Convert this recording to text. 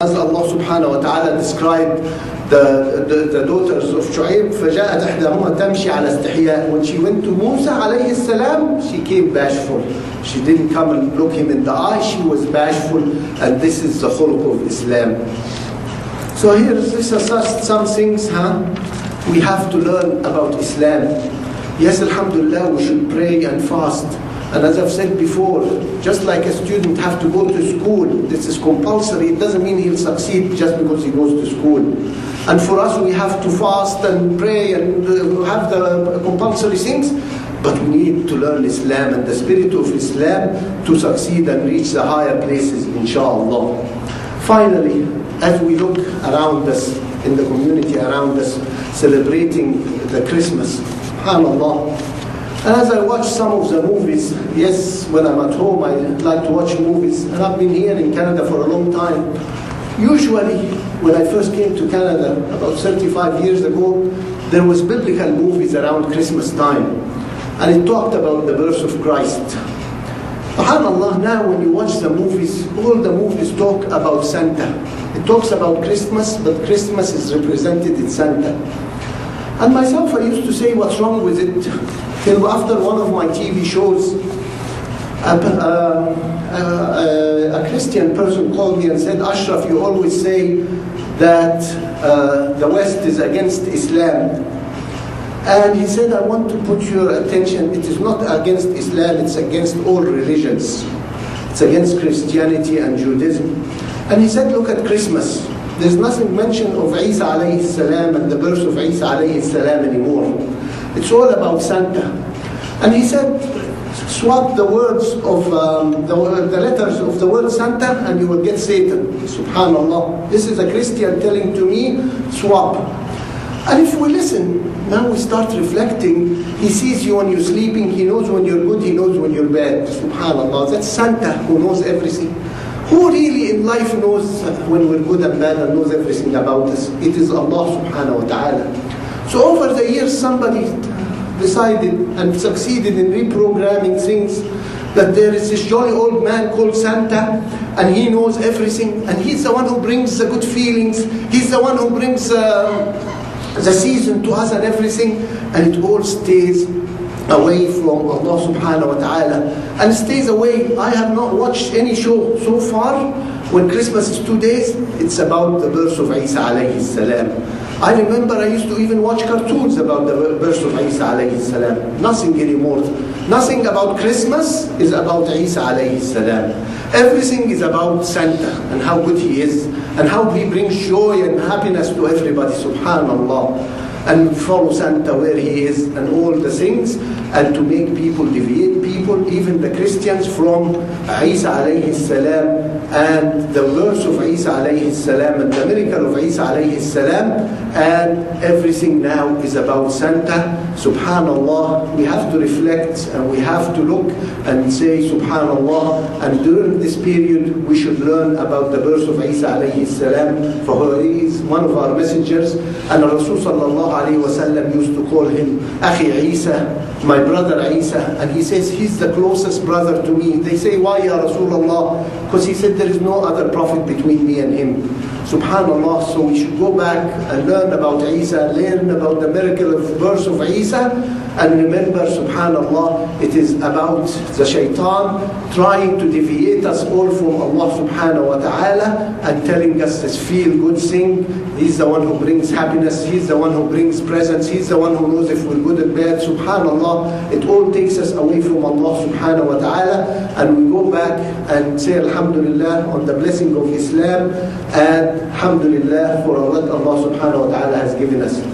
As Allah subhanahu wa ta'ala described the daughters of Shu'aib, فَجَاءَتْ إِحْدَاهُمَا تَمْشِي عَلَى اسْتِحْيَاءٍ. When she went to Musa alayhi salam, she came bashful. She didn't come and look him in the eye, she was bashful, and this is the khuluq of Islam. So here, this are some things we have to learn about Islam. Yes, alhamdulillah, we should pray and fast. And as I've said before, just like a student have to go to school, this is compulsory, it doesn't mean he'll succeed just because he goes to school. And for us, we have to fast and pray and have the compulsory things, but we need to learn Islam and the spirit of Islam to succeed and reach the higher places, inshallah. Finally, as we look around us, in the community around us, celebrating the Christmas, subhanallah. And as I watch some of the movies, yes, when I'm at home, I like to watch movies. And I've been here in Canada for a long time. Usually, when I first came to Canada, about 35 years ago, there was biblical movies around Christmas time. And it talked about the birth of Christ. SubhanAllah, now when you watch the movies, all the movies talk about Santa. It talks about Christmas, but Christmas is represented in Santa. And myself, I used to say, what's wrong with it? Till after one of my TV shows, a Christian person called me and said, Ashraf, you always say that the West is against Islam. And he said, I want to put your attention, it is not against Islam, it's against all religions. It's against Christianity and Judaism. And he said, look at Christmas. There's nothing mentioned of Isa alayhi salam and the birth of Isa alayhi salam anymore. It's all about Santa. And he said, swap the words of the letters of the word Santa and you will get Satan. Subhanallah. This is a Christian telling to me, swap. And if we listen, now we start reflecting. He sees you when you're sleeping, he knows when you're good, he knows when you're bad. Subhanallah. That's Santa who knows everything. Who really in life knows when we're good and bad and knows everything about us? It is Allah subhanahu wa ta'ala. So over the years somebody decided and succeeded in reprogramming things that there is this jolly old man called Santa and he knows everything and he's the one who brings the good feelings, he's the one who brings the season to us and everything, and it all stays away from Allah subhanahu wa ta'ala and stays away. I have not watched any show so far. When Christmas is 2 days, it's about the birth of Isa alayhi salam. I remember I used to even watch cartoons about the birth of Isa alayhi salam. Nothing anymore. Nothing about Christmas is about Isa alayhi salam. Everything is about Santa and how good he is and how he brings joy and happiness to everybody, subhanallah. And follow Santa where he is and all the things, and to make people, deviate people, even the Christians, from Isa alayhi salam and the verse of Isa alayhi salam and the miracle of Isa alayhi salam, and everything now is about Santa. Subhanallah, we have to reflect and we have to look and say subhanallah, and during this period we should learn about the birth of Isa alayhi salam, for he is one of our messengers, and Rasul sallallahu alayhi wa sallam used to call him Akhi Isa, my brother Isa, and he says he's the closest brother to me. They say, why ya Rasulullah? Because he said there is no other prophet between me and him. Subhanallah, so we should go back and learn about Isa, learn about the miracle of birth of Isa, and remember, subhanallah, it is about the shaitan trying to deviate us all from Allah subhanahu wa ta'ala and telling us this feel-good thing. He's the one who brings happiness, he's the one who brings presents, he's the one who knows if we're good and bad. Subhanallah, it all takes us away from Allah subhanahu wa ta'ala, and we go back and say alhamdulillah on the blessing of Islam, and alhamdulillah for what Allah subhanahu wa ta'ala has given us.